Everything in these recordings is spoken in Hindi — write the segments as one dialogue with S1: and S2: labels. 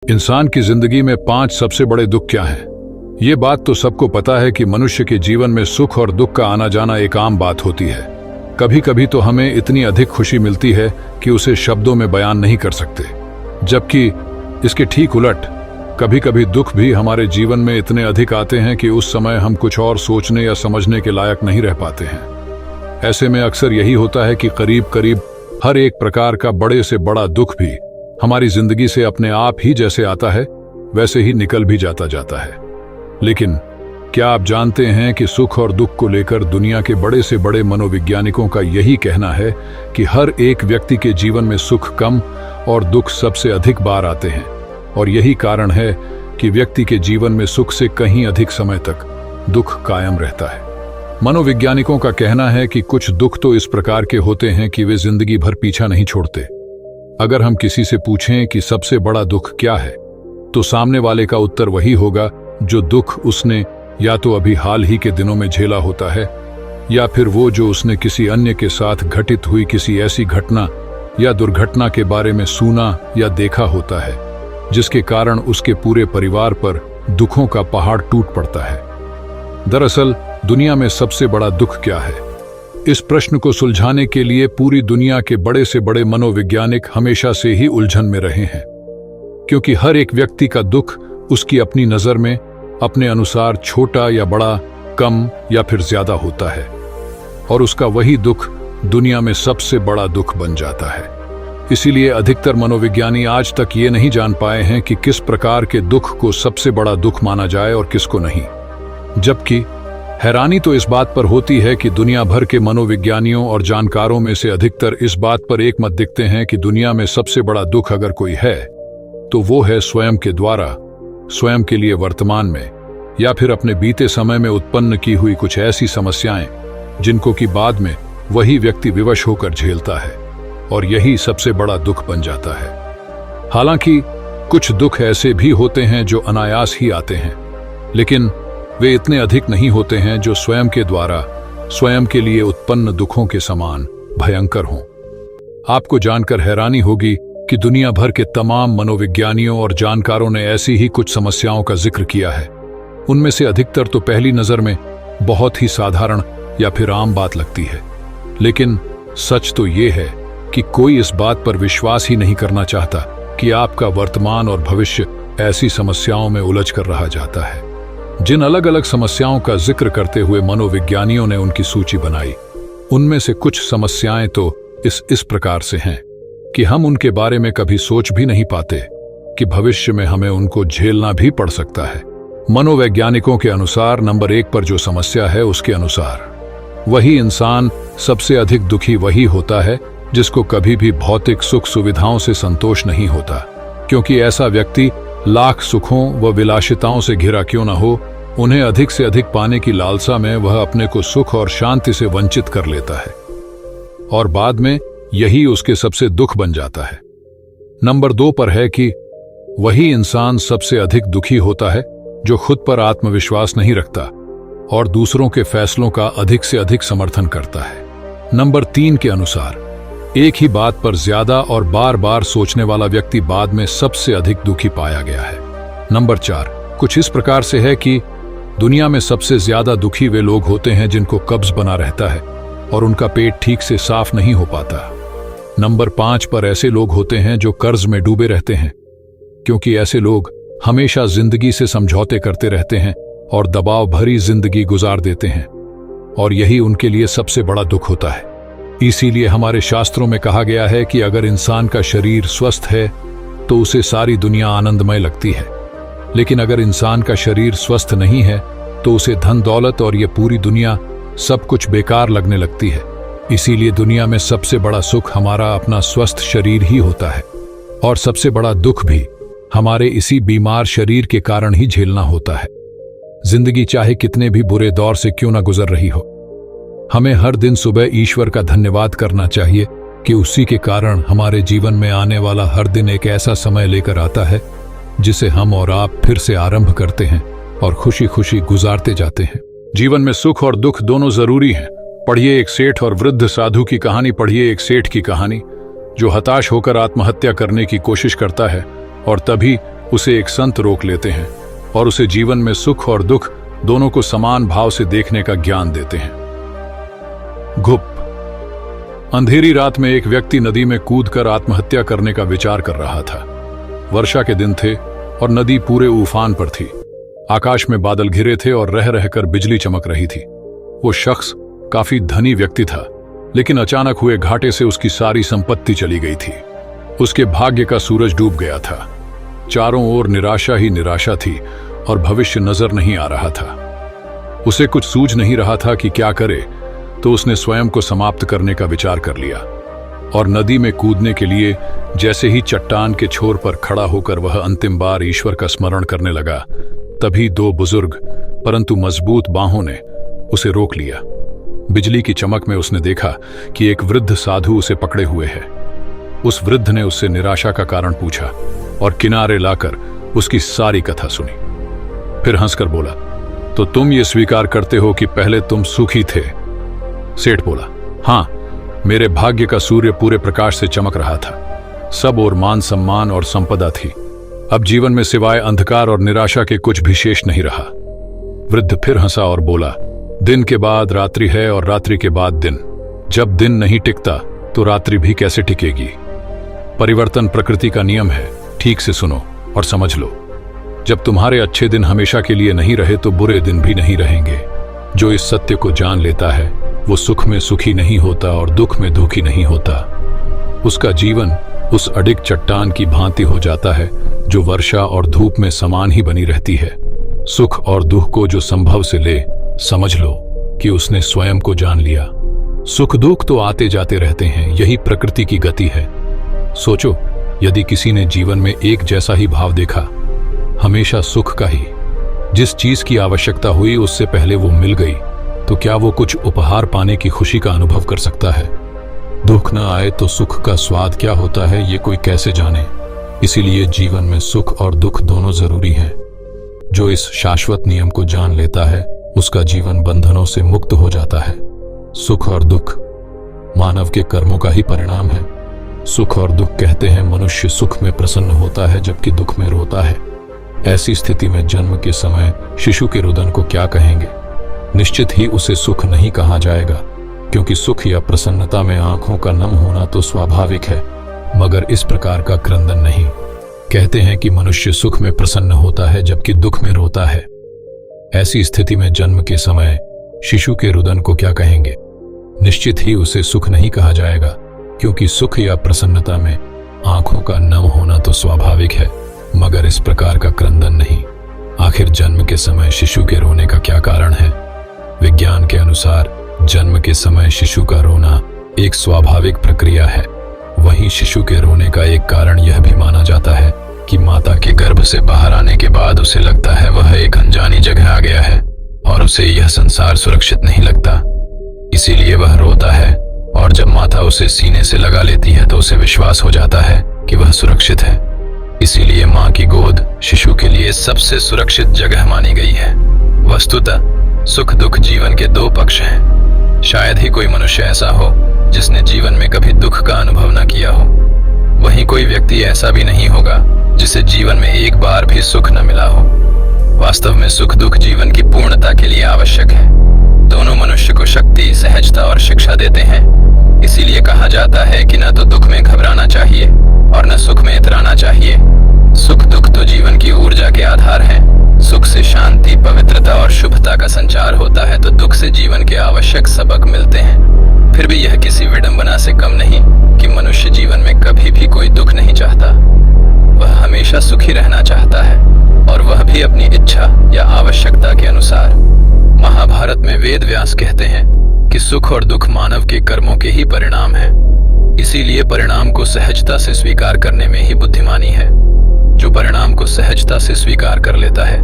S1: इंसान की जिंदगी में 5 सबसे बड़े दुख क्या हैं? ये बात तो सबको पता है कि मनुष्य के जीवन में सुख और दुख का आना जाना एक आम बात होती है। कभी कभी तो हमें इतनी अधिक खुशी मिलती है कि उसे शब्दों में बयान नहीं कर सकते, जबकि इसके ठीक उलट कभी कभी दुख भी हमारे जीवन में इतने अधिक आते हैं कि उस समय हम कुछ और सोचने या समझने के लायक नहीं रह पाते हैं। ऐसे में अक्सर यही होता है कि करीब करीब हर एक प्रकार का बड़े से बड़ा दुख भी हमारी जिंदगी से अपने आप ही जैसे आता है वैसे ही निकल भी जाता है। लेकिन क्या आप जानते हैं कि सुख और दुख को लेकर दुनिया के बड़े से बड़े मनोवैज्ञानिकों का यही कहना है कि हर एक व्यक्ति के जीवन में सुख कम और दुख सबसे अधिक बार आते हैं, और यही कारण है कि व्यक्ति के जीवन में सुख से कहीं अधिक समय तक दुख कायम रहता है। मनोवैज्ञानिकों का कहना है कि कुछ दुख तो इस प्रकार के होते हैं कि वे जिंदगी भर पीछा नहीं छोड़ते। अगर हम किसी से पूछें कि सबसे बड़ा दुख क्या है, तो सामने वाले का उत्तर वही होगा जो दुख उसने या तो अभी हाल ही के दिनों में झेला होता है, या फिर वो जो उसने किसी अन्य के साथ घटित हुई किसी ऐसी घटना या दुर्घटना के बारे में सुना या देखा होता है, जिसके कारण उसके पूरे परिवार पर दुखों का पहाड़ टूट पड़ता है। दरअसल दुनिया में सबसे बड़ा दुख क्या है? इस प्रश्न को सुलझाने के लिए पूरी दुनिया के बड़े से बड़े मनोवैज्ञानिक हमेशा से ही उलझन में रहे हैं, क्योंकि हर एक व्यक्ति का दुख उसकी अपनी नजर में अपने अनुसार छोटा या बड़ा, कम या फिर ज्यादा होता है, और उसका वही दुख दुनिया में सबसे बड़ा दुख बन जाता है। इसीलिए अधिकतर मनोविज्ञानी आज तक ये नहीं जान पाए हैं कि किस प्रकार के दुख को सबसे बड़ा दुख माना जाए और किसको नहीं। जबकि हैरानी तो इस बात पर होती है कि दुनिया भर के मनोविज्ञानियों और जानकारों में से अधिकतर इस बात पर एकमत दिखते हैं कि दुनिया में सबसे बड़ा दुख अगर कोई है तो वो है स्वयं के द्वारा, स्वयं के लिए वर्तमान में या फिर अपने बीते समय में उत्पन्न की हुई कुछ ऐसी समस्याएं जिनको कि बाद में वही व्यक्ति विवश होकर झेलता है, और यही सबसे बड़ा दुख बन जाता है। हालांकि कुछ दुख ऐसे भी होते हैं जो अनायास ही आते हैं, लेकिन वे इतने अधिक नहीं होते हैं जो स्वयं के द्वारा, स्वयं के लिए उत्पन्न दुखों के समान भयंकर हों। आपको जानकर हैरानी होगी कि दुनिया भर के तमाम मनोविज्ञानियों और जानकारों ने ऐसी ही कुछ समस्याओं का जिक्र किया है। उनमें से अधिकतर तो पहली नजर में बहुत ही साधारण या फिर आम बात लगती है, लेकिन सच तो ये है कि कोई इस बात पर विश्वास ही नहीं करना चाहता कि आपका वर्तमान और भविष्य ऐसी समस्याओं में उलझ कर रहा जाता है। जिन अलग अलग समस्याओं का जिक्र करते हुए मनोविज्ञानियों ने उनकी सूची बनाई, उनमें से कुछ समस्याएं तो इस प्रकार से हैं कि हम उनके बारे में कभी सोच भी नहीं पाते कि भविष्य में हमें उनको झेलना भी पड़ सकता है। मनोवैज्ञानिकों के अनुसार नंबर 1 पर जो समस्या है, उसके अनुसार वही इंसान सबसे अधिक दुखी वही होता है जिसको कभी भी भौतिक सुख सुविधाओं से संतोष नहीं होता, क्योंकि ऐसा व्यक्ति लाख सुखों व विलासिताओं से घिरा क्यों न हो, उन्हें अधिक से अधिक पाने की लालसा में वह अपने को सुख और शांति से वंचित कर लेता है, और बाद में यही उसके सबसे दुख बन जाता है। नंबर 2 पर है कि वही इंसान सबसे अधिक दुखी होता है जो खुद पर आत्मविश्वास नहीं रखता और दूसरों के फैसलों का अधिक से अधिक समर्थन करता है। नंबर 3 के अनुसार एक ही बात पर ज्यादा और बार बार सोचने वाला व्यक्ति बाद में सबसे अधिक दुखी पाया गया है। नंबर 4 कुछ इस प्रकार से है कि दुनिया में सबसे ज्यादा दुखी वे लोग होते हैं जिनको कब्ज बना रहता है और उनका पेट ठीक से साफ नहीं हो पाता। नंबर 5 पर ऐसे लोग होते हैं जो कर्ज में डूबे रहते हैं, क्योंकि ऐसे लोग हमेशा जिंदगी से समझौते करते रहते हैं और दबाव भरी जिंदगी गुजार देते हैं, और यही उनके लिए सबसे बड़ा दुख होता है। इसीलिए हमारे शास्त्रों में कहा गया है कि अगर इंसान का शरीर स्वस्थ है तो उसे सारी दुनिया आनंदमय लगती है, लेकिन अगर इंसान का शरीर स्वस्थ नहीं है तो उसे धन दौलत और ये पूरी दुनिया सब कुछ बेकार लगने लगती है। इसीलिए दुनिया में सबसे बड़ा सुख हमारा अपना स्वस्थ शरीर ही होता है, और सबसे बड़ा दुख भी हमारे इसी बीमार शरीर के कारण ही झेलना होता है। जिंदगी चाहे कितने भी बुरे दौर से क्यों ना गुजर रही हो, हमें हर दिन सुबह ईश्वर का धन्यवाद करना चाहिए कि उसी के कारण हमारे जीवन में आने वाला हर दिन एक ऐसा समय लेकर आता है जिसे हम और आप फिर से आरंभ करते हैं और खुशी खुशी गुजारते जाते हैं। जीवन में सुख और दुख दोनों जरूरी हैं। पढ़िए एक सेठ और वृद्ध साधु की कहानी। पढ़िए एक सेठ की कहानी जो हताश होकर आत्महत्या करने की कोशिश करता है और तभी उसे एक संत रोक लेते हैं और उसे जीवन में सुख और दुख दोनों को समान भाव से देखने का ज्ञान देते हैं। घुप। अंधेरी रात में एक व्यक्ति नदी में कूदकर आत्महत्या करने का विचार कर रहा था। वर्षा के दिन थे और नदी पूरे उफान पर थी। आकाश में बादल घिरे थे और रह रहकर बिजली चमक रही थी। वो शख्स काफी धनी व्यक्ति था, लेकिन अचानक हुए घाटे से उसकी सारी संपत्ति चली गई थी। उसके भाग्य का सूरज डूब गया था। चारों ओर निराशा ही निराशा थी और भविष्य नजर नहीं आ रहा था। उसे कुछ सूझ नहीं रहा था कि क्या करे, तो उसने स्वयं को समाप्त करने का विचार कर लिया और नदी में कूदने के लिए जैसे ही चट्टान के छोर पर खड़ा होकर वह अंतिम बार ईश्वर का स्मरण करने लगा, तभी दो बुजुर्ग परंतु मजबूत बाहों ने उसे रोक लिया। बिजली की चमक में उसने देखा कि एक वृद्ध साधु उसे पकड़े हुए है। उस वृद्ध ने उससे निराशा का कारण पूछा और किनारे लाकर उसकी सारी कथा सुनी। फिर हंसकर बोला, तो तुम ये स्वीकार करते हो कि पहले तुम सुखी थे? सेठ बोला, हां, मेरे भाग्य का सूर्य पूरे प्रकाश से चमक रहा था। सब और मान सम्मान और संपदा थी। अब जीवन में सिवाय अंधकार और निराशा के कुछ भी शेष नहीं रहा। वृद्ध फिर हंसा और बोला, दिन के बाद रात्रि है और रात्रि के बाद दिन। जब दिन नहीं टिकता तो रात्रि भी कैसे टिकेगी? परिवर्तन प्रकृति का नियम है। ठीक से सुनो और समझ लो। जब तुम्हारे अच्छे दिन हमेशा के लिए नहीं रहे तो बुरे दिन भी नहीं रहेंगे। जो इस सत्य को जान लेता है वो सुख में सुखी नहीं होता और दुख में दुखी नहीं होता। उसका जीवन उस अडिग चट्टान की भांति हो जाता है जो वर्षा और धूप में समान ही बनी रहती है। सुख और दुख को जो संभव से ले, समझ लो कि उसने स्वयं को जान लिया। सुख दुख तो आते जाते रहते हैं, यही प्रकृति की गति है। सोचो, यदि किसी ने जीवन में एक जैसा ही भाव देखा, हमेशा सुख का ही, जिस चीज की आवश्यकता हुई उससे पहले वो मिल गई, तो क्या वो कुछ उपहार पाने की खुशी का अनुभव कर सकता है? दुख न आए तो सुख का स्वाद क्या होता है ये कोई कैसे जाने। इसीलिए जीवन में सुख और दुख दोनों जरूरी हैं। जो इस शाश्वत नियम को जान लेता है उसका जीवन बंधनों से मुक्त हो जाता है। सुख और दुख मानव के कर्मों का ही परिणाम है। सुख और दुख कहते हैं मनुष्य सुख में प्रसन्न होता है जबकि दुख में रोता है। ऐसी स्थिति में जन्म के समय शिशु के रुदन को क्या कहेंगे? निश्चित ही उसे सुख नहीं कहा जाएगा, क्योंकि सुख या प्रसन्नता में आंखों का नम होना तो स्वाभाविक है, मगर इस प्रकार का क्रंदन नहीं। कहते हैं कि मनुष्य सुख में प्रसन्न होता है जबकि दुख में रोता है। ऐसी स्थिति में जन्म के समय शिशु के रुदन को क्या कहेंगे? निश्चित ही उसे सुख नहीं कहा जाएगा, क्योंकि सुख या प्रसन्नता में आंखों का नम होना तो स्वाभाविक है, मगर इस प्रकार का क्रंदन नहीं। आखिर जन्म के समय शिशु के रोने का क्या कारण है? विज्ञान के अनुसार जन्म के समय शिशु का रोना एक स्वाभाविक प्रक्रिया है। वहीं शिशु के रोने का एक कारण यह भी माना जाता है कि माता के गर्भ से बाहर आने के बाद उसे लगता है वह एक अनजानी जगह आ गया है और उसे यह संसार सुरक्षित नहीं लगता, इसीलिए वह रोता है। और जब माता उसे सीने से लगा लेती है तो उसे विश्वास हो जाता है कि वह सुरक्षित है। इसीलिए मां की गोद शिशु के लिए सबसे सुरक्षित जगह मानी गई है। वस्तुतः सुख दुख जीवन के दो पक्ष हैं। शायद ही कोई मनुष्य ऐसा हो जिसने जीवन में कभी दुख का अनुभव न किया हो। वहीं कोई व्यक्ति ऐसा भी नहीं होगा जिसे जीवन में एक बार भी सुख न मिला हो। वास्तव में सुख दुख जीवन की पूर्णता के लिए आवश्यक है। दोनों मनुष्य को शक्ति, सहजता और शिक्षा देते हैं। इसीलिए कहा जाता है कि न तो दुख में घबराना चाहिए और न सुख में इतराना चाहिए। सुख दुख तो जीवन की ऊर्जा के आधार हैं। सुख से शांति, पवित्रता और शुभता का संचार होता है तो दुख से जीवन के आवश्यक सबक मिलते हैं। फिर भी यह किसी विडंबना से कम नहीं कि मनुष्य जीवन में कभी भी कोई दुख नहीं चाहता। वह हमेशा सुखी रहना चाहता है, और वह भी अपनी इच्छा या आवश्यकता के अनुसार। महाभारत में वेद व्यास कहते हैं कि सुख और दुख मानव के कर्मों के ही परिणाम हैं। इसीलिए परिणाम को सहजता से स्वीकार करने में ही बुद्धिमानी है। जो परिणाम को सहजता से स्वीकार कर लेता है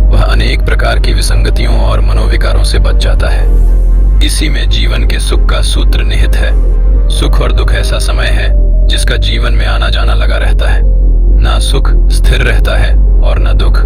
S1: वह अनेक प्रकार की विसंगतियों और मनोविकारों से बच जाता है। इसी में जीवन के सुख का सूत्र निहित है। सुख और दुख ऐसा समय है जिसका जीवन में आना जाना लगा रहता है। ना सुख स्थिर रहता है और न दुख।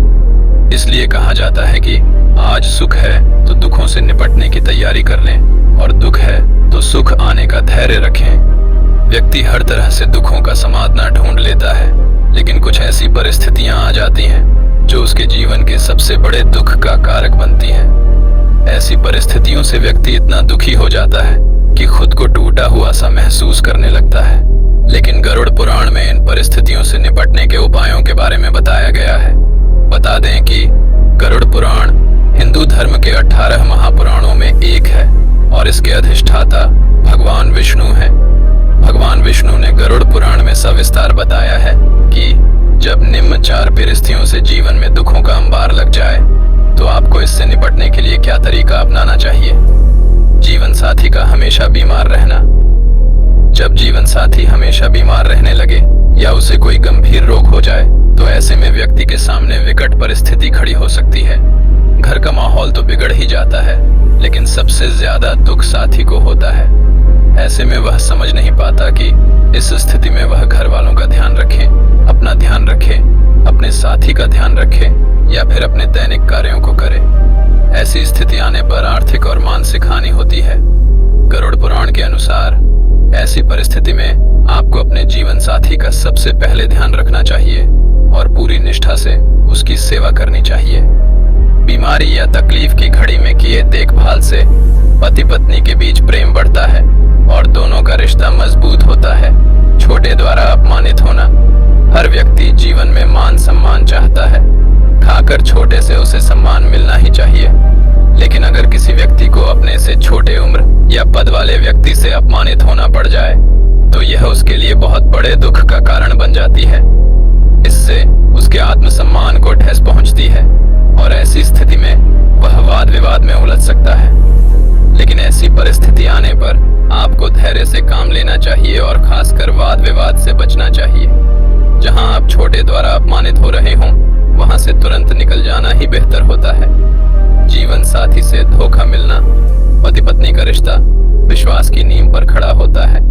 S1: इसलिए कहा जाता है कि आज सुख है तो दुखों से निपटने की तैयारी कर लें, और दुख है तो सुख आने का धैर्य रखें। व्यक्ति हर तरह से दुखों का समाधान ढूंढ लेता है,
S2: लेकिन कुछ ऐसी परिस्थितियां आ जाती हैं जो उसके जीवन के सबसे बड़े दुख का कारक बनती हैं। ऐसी परिस्थितियों से व्यक्ति इतना दुखी हो जाता है कि खुद को टूटा हुआ सा महसूस करने लगता है। लेकिन गरुड़ पुराण में इन परिस्थितियों से निपटने के उपायों के बारे में बताया गया है। बता दें कि गरुड़ पुराण हिंदू धर्म के 18 महापुराणों में एक है और इसके अधिष्ठाता भगवान विष्णु हैं। भगवान विष्णु ने गरुड़ पुराण में सविस्तार बताया है कि जब निम्न 4 परिस्थितियों से जीवन में दुखों का अंबार लग जाए तो आपको इससे निपटने के लिए क्या तरीका अपनाना चाहिए। जीवन साथी का हमेशा बीमार रहना। जब जीवन साथी हमेशा बीमार रहने लगे या उसे कोई गंभीर रोग हो जाए तो ऐसे में व्यक्ति के सामने विकट परिस्थिति खड़ी हो सकती है। घर का माहौल तो बिगड़ ही जाता है, लेकिन सबसे ज्यादा दुख साथी को होता है। ऐसे में वह समझ नहीं पाता कि इस स्थिति में वह घर वालों का ध्यान रखे, अपना ध्यान रखे, अपने साथी का ध्यान रखे या फिर अपने दैनिक कार्यों को करे। ऐसी स्थिति आने पर आर्थिक और मानसिक हानि होती है। गरुड़ पुराण के अनुसार ऐसी परिस्थिति में आपको अपने जीवन साथी का सबसे पहले ध्यान रखना चाहिए और पूरी निष्ठा से उसकी सेवा करनी चाहिए। बीमारी या तकलीफ की घड़ी में किए देखभाल से पति पत्नी के बीच प्रेम बढ़ता है और दोनों का रिश्ता मजबूत होता है। छोटे द्वारा अपमानित होना। हर व्यक्ति जीवन में मान सम्मान चाहता है। खाकर छोटे से उसे सम्मान मिलना ही चाहिए, लेकिन अगर किसी व्यक्ति को अपने से छोटे उम्र या पद वाले व्यक्ति से अपमानित होना पड़ जाए तो यह उसके लिए बहुत बड़े दुख का कारण बन जाती है। इससे उसके आत्मसम्मान को ठेस पहुंचती है और ऐसी स्थिति में वह वाद विवाद में उलझ सकता है। लेकिन ऐसी परिस्थिति आने पर आपको धैर्य से काम लेना चाहिए और खासकर वाद विवाद से बचना चाहिए। जहां आप छोटे द्वारा अपमानित हो रहे हों वहां से तुरंत निकल जाना ही बेहतर होता है। जीवन साथी से धोखा मिलना। पति पत्नी का रिश्ता विश्वास की नींव पर खड़ा होता है।